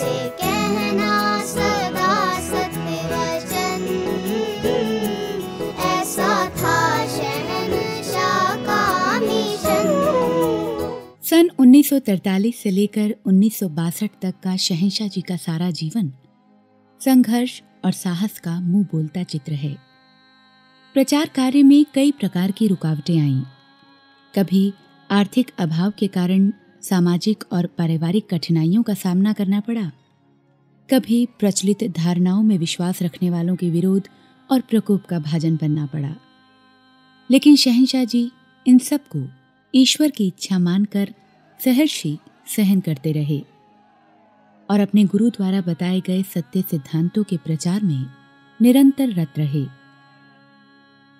से कहना सदा सत्य वचन, ऐसा था शहंशाह का मिशन। सन 1943 से लेकर 1962 तक का शहंशाह जी का सारा जीवन संघर्ष और साहस का मुंह बोलता चित्र है। प्रचार कार्य में कई प्रकार की रुकावटें आईं। कभी आर्थिक अभाव के कारण सामाजिक और पारिवारिक कठिनाइयों का सामना करना पड़ा, कभी प्रचलित धारणाओं में विश्वास रखने वालों के विरोध और प्रकोप का भाजन बनना पड़ा। लेकिन शहंशाह जी इन सब को ईश्वर की इच्छा मानकर सहर्षी सहन करते रहे और अपने गुरु द्वारा बताए गए सत्य सिद्धांतों के प्रचार में निरंतर रत रहे।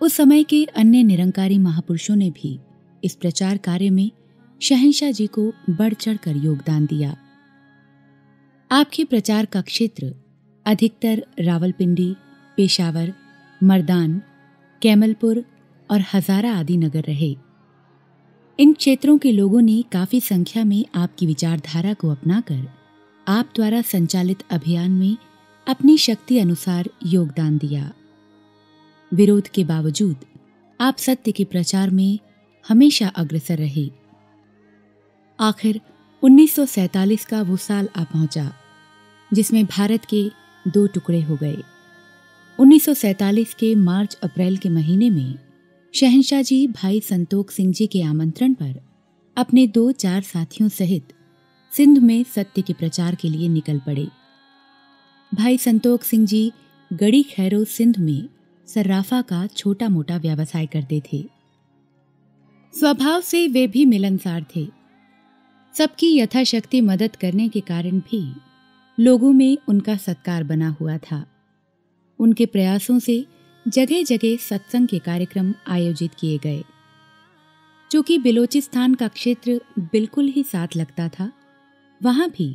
उस समय के अन्य निरंकारी महापुरुषों ने भी इस प्रचार कार्य में शहंशाह जी को बढ़ चढ़कर योगदान दिया। आपके प्रचार का क्षेत्र अधिकतर रावलपिंडी, पेशावर, मर्दान, कैमलपुर और हजारा आदि नगर रहे। इन क्षेत्रों के लोगों ने काफी संख्या में आपकी विचारधारा को अपनाकर आप द्वारा संचालित अभियान में अपनी शक्ति अनुसार योगदान दिया। विरोध के बावजूद आप सत्य के प्रचार में हमेशा अग्रसर रहे। आखिर 1947 का वो साल आ पहुंचा जिसमें भारत के दो टुकड़े हो गए। 1947 के मार्च अप्रैल के महीने में शहंशाह जी भाई संतोख सिंह जी के आमंत्रण पर अपने 2-4 साथियों सहित सिंध में सत्य के प्रचार के लिए निकल पड़े। भाई संतोख सिंह जी गड़ी खैरो सिंध में सर्राफा का छोटा मोटा व्यवसाय करते थे। स्वभाव से वे भी मिलनसार थे। सबकी यथाशक्ति मदद करने के कारण भी लोगों में उनका सत्कार बना हुआ था। उनके प्रयासों से जगह जगह सत्संग के कार्यक्रम आयोजित किए गए। चूंकि बिलोचिस्तान का क्षेत्र बिल्कुल ही साथ लगता था, वहां भी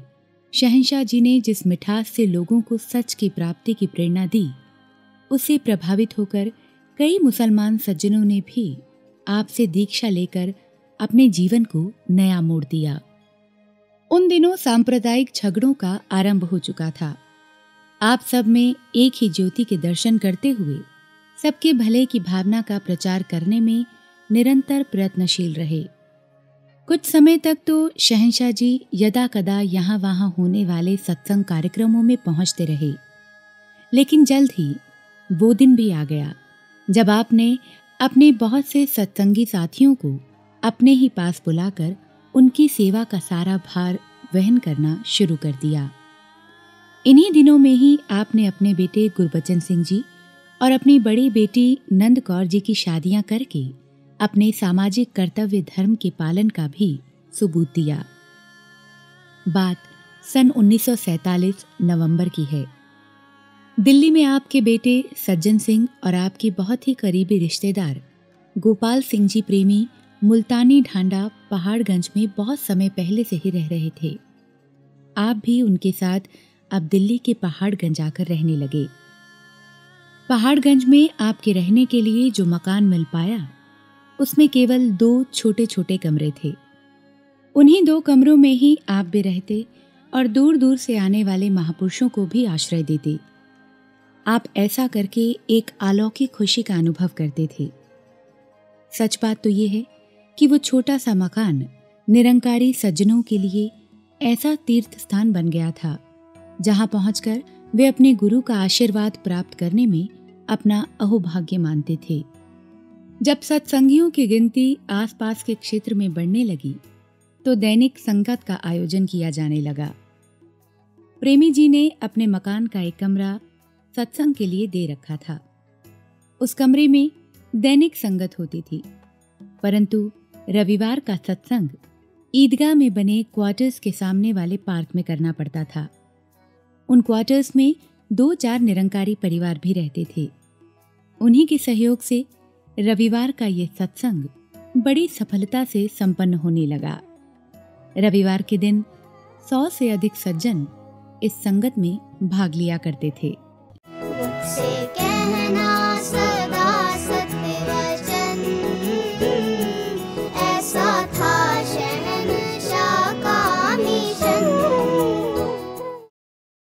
शहंशाह जी ने जिस मिठास से लोगों को सच की प्राप्ति की प्रेरणा दी, उससे प्रभावित होकर कई मुसलमान सज्जनों ने भी आपसे दीक्षा लेकर अपने जीवन को नया मोड़ दिया। उन दिनों सांप्रदायिक झगड़ों का आरंभ हो चुका था। आप सब में एक ही ज्योति के दर्शन करते हुए सबके भले की भावना का प्रचार करने में निरंतर प्रयत्नशील रहे। कुछ समय तक तो शहंशाह जी यदा कदा यहाँ वहाँ होने वाले सत्संग कार्यक्रमों में पहुँचते रहे। लेकिन जल्द ही वो दिन भी आ गया जब आपने अपने बहुत से सत्संगी साथियों को अपने ही पास बुलाकर उनकी सेवा का सारा भार वहन करना शुरू कर दिया। इन्हीं दिनों में ही आपने अपने बेटे गुरबचन सिंह जी और अपनी बड़ी बेटी नंद कौर जी की शादियां करके अपने सामाजिक कर्तव्य धर्म के पालन का भी सबूत दिया। बात सन 1947 नवंबर की है। दिल्ली में आपके बेटे सज्जन सिंह और आपके बहुत ही करीबी रिश्तेदार गोपाल सिंह जी प्रेमी मुल्तानी ढांडा पहाड़गंज में बहुत समय पहले से ही रह रहे थे। आप भी उनके साथ अब दिल्ली के पहाड़गंज आकर रहने लगे। पहाड़गंज में आपके रहने के लिए जो मकान मिल पाया, उसमें केवल 2 छोटे छोटे कमरे थे। उन्हीं 2 कमरों में ही आप भी रहते और दूर दूर से आने वाले महापुरुषों को भी आश्रय देते। आप ऐसा करके एक अलौकिक खुशी का अनुभव करते थे। सच बात तो ये है कि वो छोटा सा मकान निरंकारी सज्जनों के लिए ऐसा तीर्थ स्थान बन गया था जहां पहुंचकर वे अपने गुरु का आशीर्वाद प्राप्त करने में अपना अहोभाग्य मानते थे। जब सत्संगियों की गिनती आसपास के क्षेत्र में बढ़ने लगी तो दैनिक संगत का आयोजन किया जाने लगा। प्रेमी जी ने अपने मकान का एक कमरा सत्संग के लिए दे रखा था। उस कमरे में दैनिक संगत होती थी, परंतु रविवार का सत्संग ईदगाह में बने क्वार्टर्स के सामने वाले पार्क में करना पड़ता था। उन क्वार्टर्स में 2-4 निरंकारी परिवार भी रहते थे। उन्हीं के सहयोग से रविवार का ये सत्संग बड़ी सफलता से संपन्न होने लगा। रविवार के दिन 100 से अधिक सज्जन इस संगत में भाग लिया करते थे। से कहना